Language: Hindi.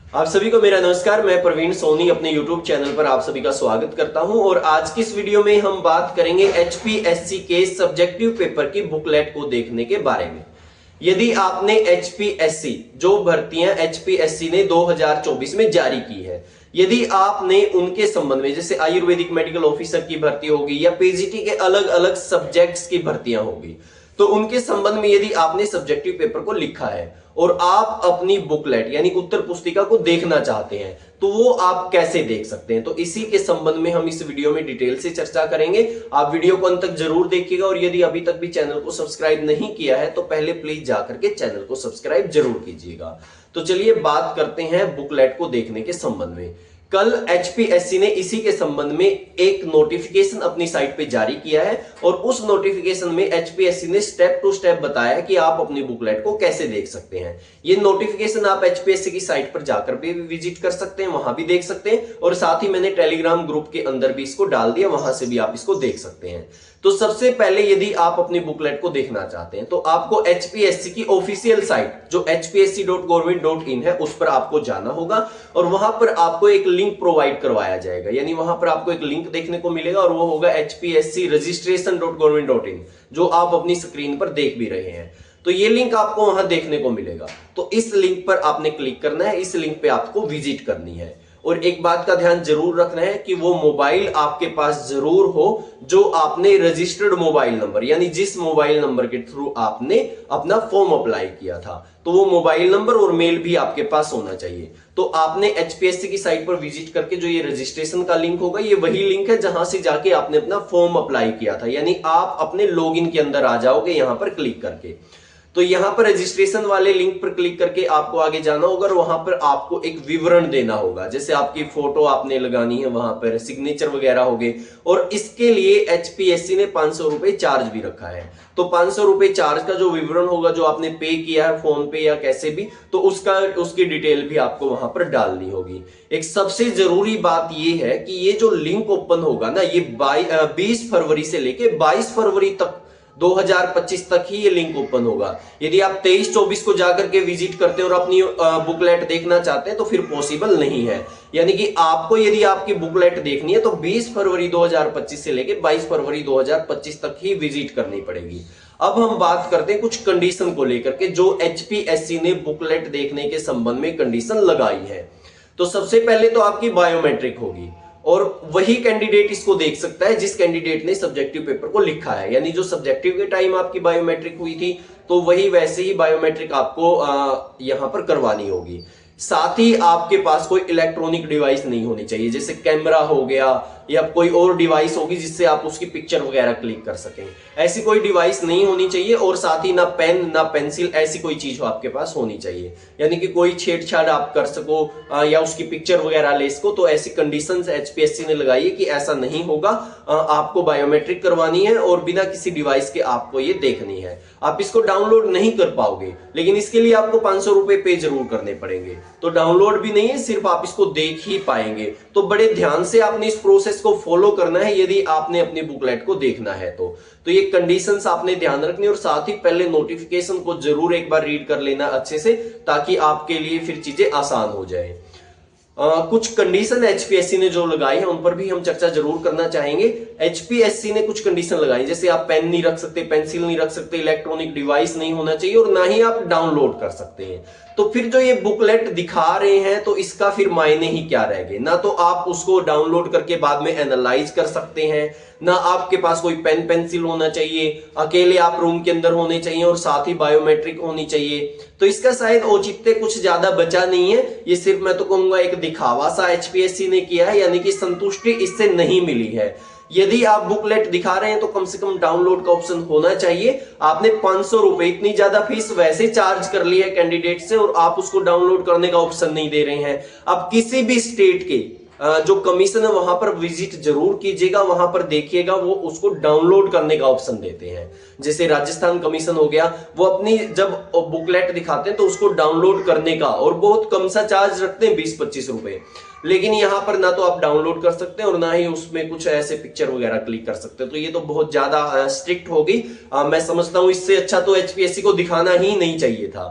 आप सभी को मेरा नमस्कार। मैं प्रवीण सोनी अपने YouTube चैनल पर आप सभी का स्वागत करता हूं और आज की इस वीडियो में हम बात करेंगे एचपीएससी के सब्जेक्टिव पेपर की बुकलेट को देखने के बारे में। यदि आपने एचपीएससी जो भर्तियां एचपीएससी ने 2024 में जारी की है, यदि आपने उनके संबंध में जैसे आयुर्वेदिक मेडिकल ऑफिसर की भर्ती होगी या पीजीटी के अलग अलग सब्जेक्ट्स की भर्तियां होगी, तो उनके संबंध में यदि आपने सब्जेक्टिव पेपर को लिखा है और आप अपनी बुकलेट यानी उत्तर पुस्तिका को देखना चाहते हैं, तो वो आप कैसे देख सकते हैं, तो इसी के संबंध में हम इस वीडियो में डिटेल से चर्चा करेंगे। आप वीडियो को अंत तक जरूर देखिएगा और यदि अभी तक भी चैनल को सब्सक्राइब नहीं किया है तो पहले प्लीज जाकर के चैनल को सब्सक्राइब जरूर कीजिएगा। तो चलिए बात करते हैं बुकलेट को देखने के संबंध में। कल एचपीएससी ने इसी के संबंध में एक नोटिफिकेशन अपनी साइट पे जारी किया है और उस नोटिफिकेशन में एचपीएससी ने स्टेप टू स्टेप बताया कि आप अपनी बुकलेट को कैसे देख सकते हैं। ये नोटिफिकेशन आप एचपीएससी की साइट पर जाकर भी विजिट कर सकते हैं, वहां भी देख सकते हैं और साथ ही मैंने टेलीग्राम ग्रुप के अंदर भी इसको डाल दिया, वहां से भी आप इसको देख सकते हैं। तो सबसे पहले यदि आप अपनी बुकलेट को देखना चाहते हैं तो आपको एचपीएससी की ऑफिशियल साइट जो hpsc.government.in है उस पर आपको जाना होगा और वहां पर आपको एक लिंक प्रोवाइड करवाया जाएगा, यानी वहां पर आपको एक लिंक देखने को मिलेगा और वो होगा hpscregistration.government.in जो आप अपनी स्क्रीन पर देख भी रहे हैं। तो ये लिंक आपको वहां देखने को मिलेगा, तो इस लिंक पर आपने क्लिक करना है, इस लिंक पे आपको विजिट करनी है। और एक बात का ध्यान जरूर रखना है कि वो मोबाइल आपके पास जरूर हो जो आपने रजिस्टर्ड मोबाइल नंबर यानी जिस मोबाइल नंबर के थ्रू आपने अपना फॉर्म अप्लाई किया था, तो वो मोबाइल नंबर और मेल भी आपके पास होना चाहिए। तो आपने एचपीएससी की साइट पर विजिट करके जो ये रजिस्ट्रेशन का लिंक होगा, ये वही लिंक है जहां से जाके आपने अपना फॉर्म अप्लाई किया था, यानी आप अपने लॉगिन के अंदर आ जाओगे यहां पर क्लिक करके। तो यहां पर रजिस्ट्रेशन वाले लिंक पर क्लिक करके आपको आगे जाना होगा और वहां पर आपको एक विवरण देना होगा, जैसे आपकी फोटो आपने लगानी है, वहां पर सिग्नेचर वगैरह होंगे और इसके लिए एचपीएससी ने 500 रुपए चार्ज भी रखा है। तो 500 रुपए चार्ज का जो विवरण होगा जो आपने पे किया है फोन पे या कैसे भी, तो उसकी डिटेल भी आपको वहां पर डालनी होगी। एक सबसे जरूरी बात यह है कि ये जो लिंक ओपन होगा ना, ये 20 फरवरी से लेके 22 फरवरी तक 2025 तक ही ये लिंक ओपन होगा। यदि आप 23-24 को जाकर के विजिट करते हैं और अपनी बुकलेट देखना चाहते हैं तो फिर पॉसिबल नहीं है, यानी कि आपको यदि आपकी बुकलेट देखनी है तो 20 फरवरी 2025 से लेकर 22 फरवरी 2025 तक ही विजिट करनी पड़ेगी। अब हम बात करते हैं कुछ कंडीशन को लेकर के जो एचपीएससी ने बुकलेट देखने के संबंध में कंडीशन लगाई है। तो सबसे पहले तो आपकी बायोमेट्रिक होगी और वही कैंडिडेट इसको देख सकता है जिस कैंडिडेट ने सब्जेक्टिव पेपर को लिखा है, यानी जो सब्जेक्टिव के टाइम आपकी बायोमेट्रिक हुई थी तो वही वैसे ही बायोमेट्रिक आपको यहां पर करवानी होगी। साथ ही आपके पास कोई इलेक्ट्रॉनिक डिवाइस नहीं होनी चाहिए, जैसे कैमरा हो गया या कोई और डिवाइस होगी जिससे आप उसकी पिक्चर वगैरह क्लिक कर सकें, ऐसी कोई डिवाइस नहीं होनी चाहिए। और साथ ही ना पेन ना पेंसिल ऐसी कोई चीज आपके पास होनी चाहिए, यानी कि कोई छेड़छाड़ आप कर सको या उसकी पिक्चर वगैरह ले सको। तो ऐसी कंडीशंस एचपीएससी ने लगाई है कि ऐसा नहीं होगा, आपको बायोमेट्रिक करवानी है और बिना किसी डिवाइस के आपको ये देखनी है। आप इसको डाउनलोड नहीं कर पाओगे, लेकिन इसके लिए आपको 500 रुपए पे जरूर करने पड़ेंगे। तो डाउनलोड भी नहीं है, सिर्फ आप इसको देख ही पाएंगे। तो बड़े ध्यान से आपने इस प्रोसेस को फॉलो करना है यदि आपने अपनी बुकलेट को देखना है तो ये कंडीशंस आपने ध्यान रखनी और साथ ही पहले नोटिफिकेशन को जरूर एक बार रीड कर लेना अच्छे से, ताकि आपके लिए फिर चीजें आसान हो जाए। कुछ कंडीशन एचपीएससी ने जो लगाई है उन पर भी हम चर्चा जरूर करना चाहेंगे। एचपीएससी ने कुछ कंडीशन लगाई, जैसे आप पेन नहीं रख सकते, पेंसिल नहीं रख सकते, इलेक्ट्रॉनिक डिवाइस नहीं होना चाहिए और ना ही आप डाउनलोड कर सकते हैं। तो फिर जो ये बुकलेट दिखा रहे हैं तो इसका फिर मायने ही क्या रह गए, ना तो आप उसको डाउनलोड करके बाद में एनालाइज कर सकते हैं, ना आपके पास कोई पेन पेंसिल होना चाहिए, अकेले आप रूम के अंदर होने चाहिए और साथ ही बायोमेट्रिक होनी चाहिए। तो इसका शायद औचित्य कुछ ज्यादा बचा नहीं है, ये सिर्फ मैं तो कहूंगा एक दिखावा सा एचपीएससी ने किया है, यानी कि संतुष्टि इससे नहीं मिली है। यदि आप बुकलेट दिखा रहे हैं तो कम से कम डाउनलोड का ऑप्शन होना चाहिए। आपने 500 रुपए इतनी ज्यादा फीस वैसे चार्ज कर ली है कैंडिडेट से और आप उसको डाउनलोड करने का ऑप्शन नहीं दे रहे हैं। आप किसी भी स्टेट के जो कमीशन है वहां पर विजिट जरूर कीजिएगा, वहां पर देखिएगा वो उसको डाउनलोड करने का ऑप्शन देते हैं। जैसे राजस्थान कमीशन हो गया, वो अपनी जब बुकलेट दिखाते हैं तो उसको डाउनलोड करने का और बहुत कम सा चार्ज रखते हैं, 20-25 रुपए। लेकिन यहां पर ना तो आप डाउनलोड कर सकते हैं और ना ही उसमें कुछ ऐसे पिक्चर वगैरह क्लिक कर सकते हैं। तो ये तो बहुत ज्यादा स्ट्रिक्ट होगी। मैं समझता हूं इससे अच्छा तो एचपीएससी को दिखाना ही नहीं चाहिए था।